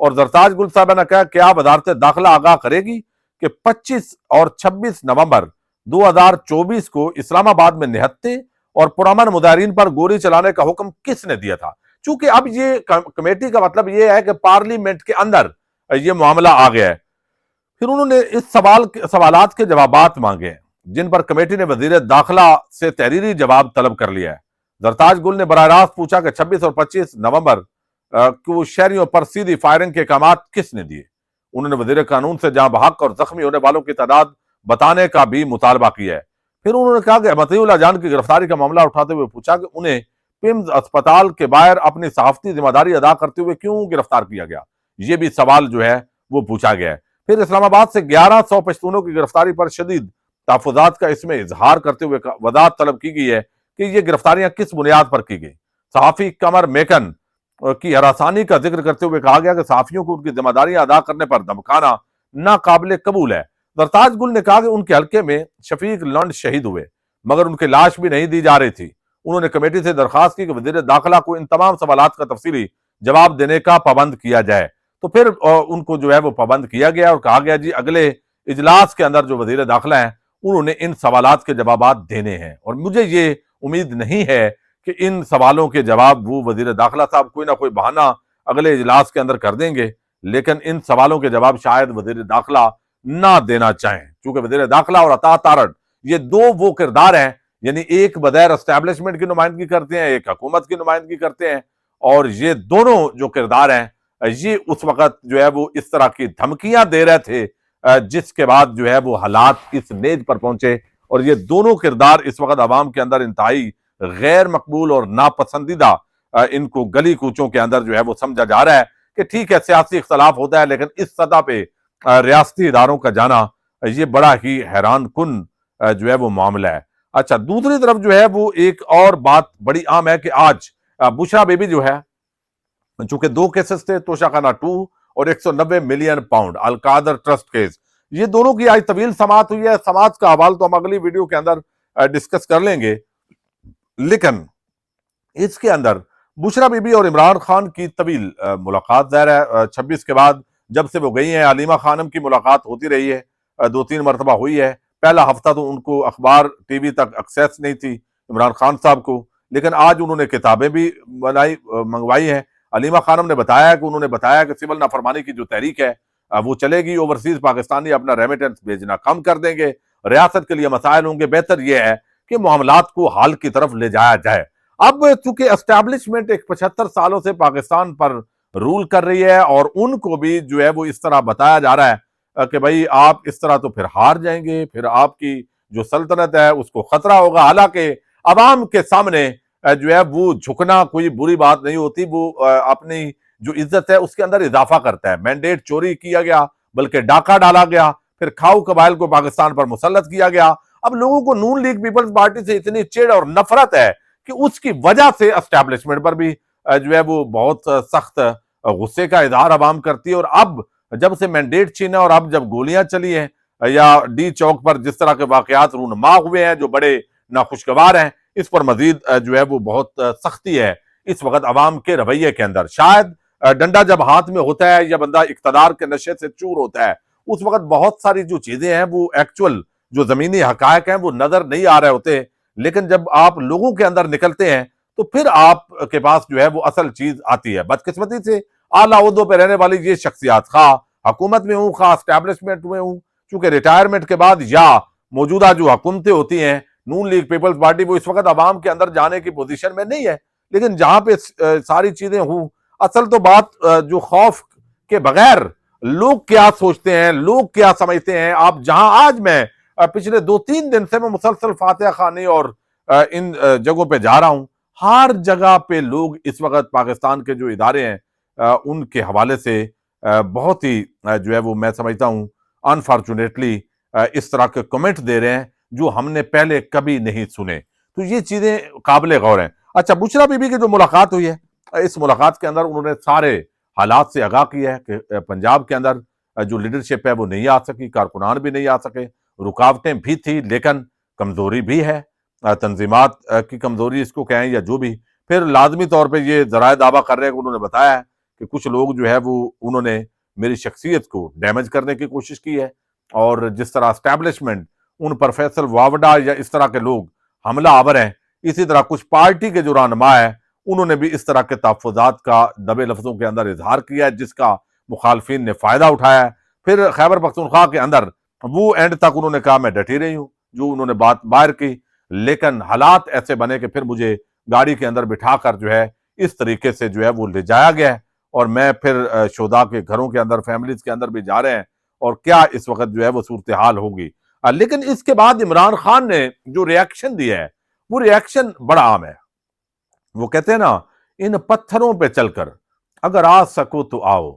اور زرتاج گل صاحبہ نے کہا کہ آپ وزارت داخلہ آگاہ کرے گی کہ 25 اور 26 نومبر 2024 کو اسلام آباد میں نہتے اور پرامن مظاہرین پر گولی چلانے کا حکم کس نے دیا تھا؟ چونکہ اب یہ کمیٹی کا مطلب یہ ہے کہ پارلیمنٹ کے اندر یہ معاملہ آ گیا ہے۔ پھر انہوں نے اس سوالات کے جوابات مانگے ہیں جن پر کمیٹی نے وزیر داخلہ سے تحریری جواب طلب کر لیا ہے۔ زرتاج گل نے براہ راست پوچھا کہ 26 اور 25 نومبر کو شہریوں پر سیدھی فائرنگ کے احکامات کس نے دیے؟ انہوں نے وزیر قانون سے جہاں بحق اور زخمی ہونے والوں کی تعداد بتانے کا بھی مطالبہ کیا ہے۔ پھر انہوں نے کہا کہ مطیع اللہ جان کی گرفتاری کا معاملہ اٹھاتے ہوئے پوچھا کہ انہیں پیمز اسپتال کے باہر اپنی صحافتی ذمہ داری ادا کرتے ہوئے کیوں گرفتار کیا گیا؟ یہ بھی سوال جو ہے وہ پوچھا گیا ہے۔ پھر اسلام آباد سے 1100 پشتونوں کی گرفتاری پر شدید تحفظات کا اس میں اظہار کرتے ہوئے وضاحت طلب کی گئی ہے کہ یہ گرفتاریاں کس بنیاد پر کی گئی۔ صحافی قمر میکن کی ہراسانی کا ذکر کرتے ہوئے کہا گیا کہ صحافیوں کو ان کی ذمہ داریاں ادا کرنے پر دھمکانا ناقابل قبول ہے۔ زرتاج گل نے کہا کہ ان کے حلقے میں شفیق لنڈ شہید ہوئے مگر ان کی لاش بھی نہیں دی جا رہی تھی۔ انہوں نے کمیٹی سے درخواست کی کہ وزیر داخلہ کو ان تمام سوالات کا تفصیلی جواب دینے کا پابند کیا جائے، تو پھر ان کو جو ہے وہ پابند کیا گیا اور کہا گیا جی اگلے اجلاس کے اندر جو وزیر داخلہ ہیں انہوں نے ان سوالات کے جوابات دینے ہیں، اور مجھے یہ امید نہیں ہے کہ ان سوالوں کے جواب وہ وزیر داخلہ صاحب کوئی نہ کوئی بہانہ اگلے اجلاس کے اندر کر دیں گے، لیکن ان سوالوں کے جواب شاید وزیر داخلہ نہ دینا چاہیں، کیونکہ وزیر داخلہ اور عطا تارڑ یہ دو وہ کردار ہیں، یعنی ایک بغیر اسٹیبلشمنٹ کی نمائندگی کرتے ہیں، ایک حکومت کی نمائندگی کرتے ہیں، اور یہ دونوں جو کردار ہیں یہ اس وقت جو ہے وہ اس طرح کی دھمکیاں دے رہے تھے جس کے بعد جو ہے وہ حالات اس نیج پر پہنچے، اور یہ دونوں کردار اس وقت عوام کے اندر انتہائی غیر مقبول اور ناپسندیدہ ان کو گلی کوچوں کے اندر جو ہے وہ سمجھا جا رہا ہے کہ ٹھیک ہے سیاسی اختلاف ہوتا ہے لیکن اس سطح پہ ریاستی اداروں کا جانا یہ بڑا ہی حیران کن جو ہے وہ معاملہ ہے۔ اچھا، دوسری طرف جو ہے وہ ایک اور بات بڑی عام ہے کہ آج بشرا بیبی جو ہے، چونکہ 2 کیسز تھے، توشہ خانہ 2 اور 190 ملین پاؤنڈ القادر ٹرسٹ کیس، یہ دونوں کی آج طویل سماعت ہوئی ہے۔ سماعت کا حوال تو ہم اگلی ویڈیو کے اندر ڈسکس کر لیں گے، لیکن اس کے اندر بشرا بیبی اور عمران خان کی طویل ملاقات ظاہر ہے 26 کے بعد جب سے وہ گئی ہیں۔ علیمہ خانم کی ملاقات ہوتی رہی ہے، 2-3 مرتبہ ہوئی ہے۔ پہلا ہفتہ تو ان کو اخبار ٹی وی تک ایکسیس نہیں تھی عمران خان صاحب کو، لیکن آج انہوں نے کتابیں بھی منگوائی ہیں۔ علیمہ خانم نے بتایا کہ انہوں نے بتایا کہ سول نافرمانی کی جو تحریک ہے وہ چلے گی، اوورسیز پاکستانی اپنا ریمیٹنس بھیجنا کم کر دیں گے، ریاست کے لیے مسائل ہوں گے، بہتر یہ ہے کہ معاملات کو حل کی طرف لے جایا جائے۔ اب چونکہ اسٹیبلشمنٹ ایک 75 سالوں سے پاکستان پر رول کر رہی ہے اور ان کو بھی جو ہے وہ اس طرح بتایا جا رہا ہے کہ بھائی آپ اس طرح تو پھر ہار جائیں گے، پھر آپ کی جو سلطنت ہے اس کو خطرہ ہوگا، حالانکہ عوام کے سامنے جو ہے وہ جھکنا کوئی بری بات نہیں ہوتی، وہ اپنی جو عزت ہے اس کے اندر اضافہ کرتا ہے۔ مینڈیٹ چوری کیا گیا، بلکہ ڈاکہ ڈالا گیا، پھر کھاؤ قبائل کو پاکستان پر مسلط کیا گیا۔ اب لوگوں کو نون لیگ پیپلز پارٹی سے اتنی چڑ اور نفرت ہے کہ اس کی وجہ سے اسٹیبلشمنٹ پر بھی جو ہے وہ بہت سخت غصے کا اظہار عوام کرتی ہے، اور اب جب سے مینڈیٹ چھینا اور اب جب گولیاں چلی ہیں یا ڈی چوک پر جس طرح کے واقعات رونما ہوئے ہیں جو بڑے ناخوشگوار ہیں، اس پر مزید جو ہے وہ بہت سختی ہے اس وقت عوام کے رویے کے اندر۔ شاید ڈنڈا جب ہاتھ میں ہوتا ہے یا بندہ اقتدار کے نشے سے چور ہوتا ہے اس وقت بہت ساری جو چیزیں ہیں وہ ایکچول جو زمینی حقائق ہیں وہ نظر نہیں آ رہے ہوتے، لیکن جب آپ لوگوں کے اندر نکلتے ہیں تو پھر آپ کے پاس جو ہے وہ اصل چیز آتی ہے۔ بدقسمتی سے اعلیٰ عہدوں پہ رہنے والی یہ شخصیات، خواہ حکومت میں ہوں خواہ اسٹیبلشمنٹ میں ہوں، چونکہ ریٹائرمنٹ کے بعد یا موجودہ جو حکومتیں ہوتی ہیں نون لیگ پیپلز پارٹی وہ اس وقت عوام کے اندر جانے کی پوزیشن میں نہیں ہے، لیکن جہاں پہ ساری چیزیں ہوں، اصل تو بات جو خوف کے بغیر لوگ کیا سوچتے ہیں، لوگ کیا سمجھتے ہیں، آپ جہاں آج میں پچھلے 2-3 دن سے میں مسلسل فاتحہ خوانی اور ان جگہوں پہ جا رہا ہوں، ہر جگہ پہ لوگ اس وقت پاکستان کے جو ادارے ہیں ان کے حوالے سے بہت ہی جو ہے وہ میں سمجھتا ہوں انفارچونیٹلی اس طرح کے کمنٹ دے رہے ہیں جو ہم نے پہلے کبھی نہیں سنے، تو یہ چیزیں قابل غور ہیں۔ اچھا، بشرا بیبی کی جو ملاقات ہوئی ہے اس ملاقات کے اندر انہوں نے سارے حالات سے آگاہ کیا ہے کہ پنجاب کے اندر جو لیڈرشپ ہے وہ نہیں آ سکی، کارکنان بھی نہیں آ سکے، رکاوٹیں بھی تھی لیکن کمزوری بھی ہے، تنظیمات کی کمزوری اس کو کہیں یا جو بھی، پھر لازمی طور پہ یہ ذرائع دعویٰ کر رہے ہیں کہ انہوں نے بتایا ہے کہ کچھ لوگ جو ہے وہ انہوں نے میری شخصیت کو ڈیمیج کرنے کی کوشش کی ہے، اور جس طرح اسٹیبلشمنٹ ان پر فیصل واوڈا یا اس طرح کے لوگ حملہ آور ہیں، اسی طرح کچھ پارٹی کے جو رہنما ہے انہوں نے بھی اس طرح کے تحفظات کا دبے لفظوں کے اندر اظہار کیا ہے، جس کا مخالفین نے فائدہ اٹھایا ہے۔ پھر خیبر پختونخوا کے اندر وہ اینڈ تک انہوں نے کہا میں ڈٹی رہی ہوں جو انہوں نے بات باہر کی، لیکن حالات ایسے بنے کہ پھر مجھے گاڑی کے اندر بٹھا کر جو ہے اس طریقے سے جو ہے وہ لے جایا گیا ہے، اور میں پھر شہداء کے گھروں کے اندر، فیملیز کے اندر بھی جا رہے ہیں، اور کیا اس وقت جو ہے وہ صورتحال ہوگی۔ لیکن اس کے بعد عمران خان نے جو ریاکشن دیا ہے وہ ریاکشن بڑا عام ہے۔ وہ کہتے ہیں نا، ان پتھروں پہ چل کر اگر آ سکو تو آؤ،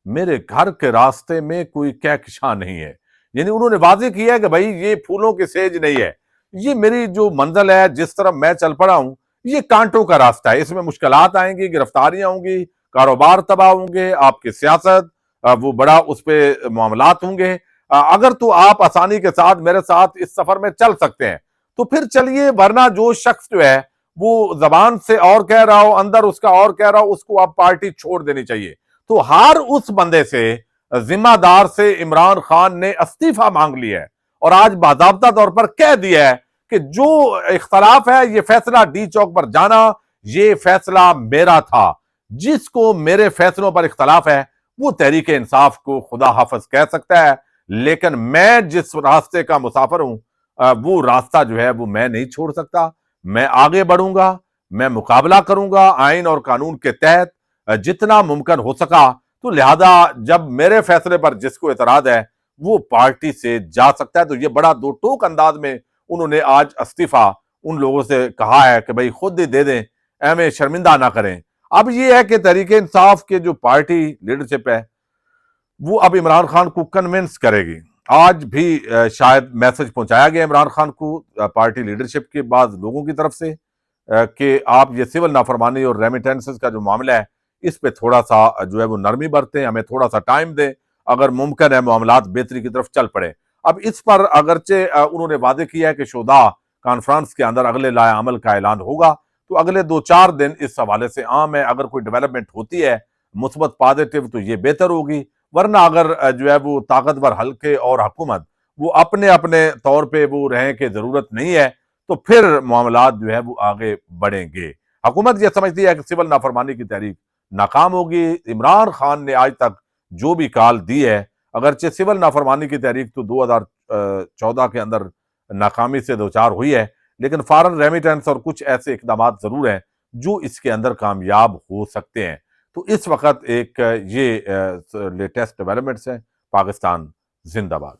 میرے گھر کے راستے میں کوئی کہکشاں نہیں ہے۔ یعنی انہوں نے واضح کیا ہے کہ بھائی یہ پھولوں کی سیج نہیں ہے، یہ میری جو منزل ہے، جس طرح میں چل پڑا ہوں، یہ کانٹوں کا راستہ ہے، اس میں مشکلات آئیں گی، گرفتاریاں ہوں گی، کاروبار تباہ ہوں گے، آپ کی سیاست وہ بڑا اس پہ معاملات ہوں گے، اگر تو آپ آسانی کے ساتھ میرے ساتھ اس سفر میں چل سکتے ہیں تو پھر چلیے، ورنہ جو شخص جو ہے وہ زبان سے اور کہہ رہا ہو، اندر اس کا اور کہہ رہا ہو، اس کو آپ پارٹی چھوڑ دینی چاہیے۔ تو ہر اس بندے سے، ذمہ دار سے عمران خان نے استعفیٰ مانگ لیا ہے، اور آج باضابطہ طور پر کہہ دیا ہے کہ جو اختلاف ہے، یہ فیصلہ ڈی چوک پر جانا، یہ فیصلہ میرا تھا، جس کو میرے فیصلوں پر اختلاف ہے وہ تحریک انصاف کو خدا حافظ کہہ سکتا ہے، لیکن میں جس راستے کا مسافر ہوں وہ راستہ جو ہے وہ میں نہیں چھوڑ سکتا، میں آگے بڑھوں گا، میں مقابلہ کروں گا آئین اور قانون کے تحت جتنا ممکن ہو سکا۔ تو لہذا جب میرے فیصلے پر جس کو اعتراض ہے وہ پارٹی سے جا سکتا ہے۔ تو یہ بڑا دو ٹوک انداز میں انہوں نے آج استعفیٰ ان لوگوں سے کہا ہے کہ بھائی خود ہی دے دیں، ہمیں شرمندہ نہ کریں۔ اب یہ ہے کہ تحریک انصاف کے جو پارٹی لیڈرشپ ہے وہ اب عمران خان کو کنونس کرے گی۔ آج بھی شاید میسج پہنچایا گیا عمران خان کو پارٹی لیڈرشپ کے بعض لوگوں کی طرف سے کہ آپ یہ سول نافرمانی اور ریمیٹنسز کا جو معاملہ ہے اس پہ تھوڑا سا جو ہے وہ نرمی برتیں، ہمیں تھوڑا سا ٹائم دیں، اگر ممکن ہے معاملات بہتری کی طرف چل پڑے۔ اب اس پر اگرچہ انہوں نے وعدے کیا ہے کہ شہداء کانفرنس کے اندر اگلے لائحہ عمل کا اعلان ہوگا، تو اگلے 2-4 دن اس حوالے سے عام ہے، اگر کوئی ڈیولپمنٹ ہوتی ہے مثبت پازیٹیو تو یہ بہتر ہوگی، ورنہ اگر جو ہے وہ طاقتور حلقے اور حکومت وہ اپنے اپنے طور پہ وہ رہیں کہ ضرورت نہیں ہے، تو پھر معاملات جو ہے وہ آگے بڑھیں گے۔ حکومت یہ سمجھتی ہے کہ سول نافرمانی کی تحریک ناکام ہوگی۔ عمران خان نے آج تک جو بھی کال دی ہے، اگرچہ سول نافرمانی کی تحریک تو 2014 کے اندر ناکامی سے دوچار ہوئی ہے، لیکن فارن ریمیٹنس اور کچھ ایسے اقدامات ضرور ہیں جو اس کے اندر کامیاب ہو سکتے ہیں۔ تو اس وقت ایک یہ لیٹسٹ ڈیولپمنٹس ہیں۔ پاکستان زندہ باد۔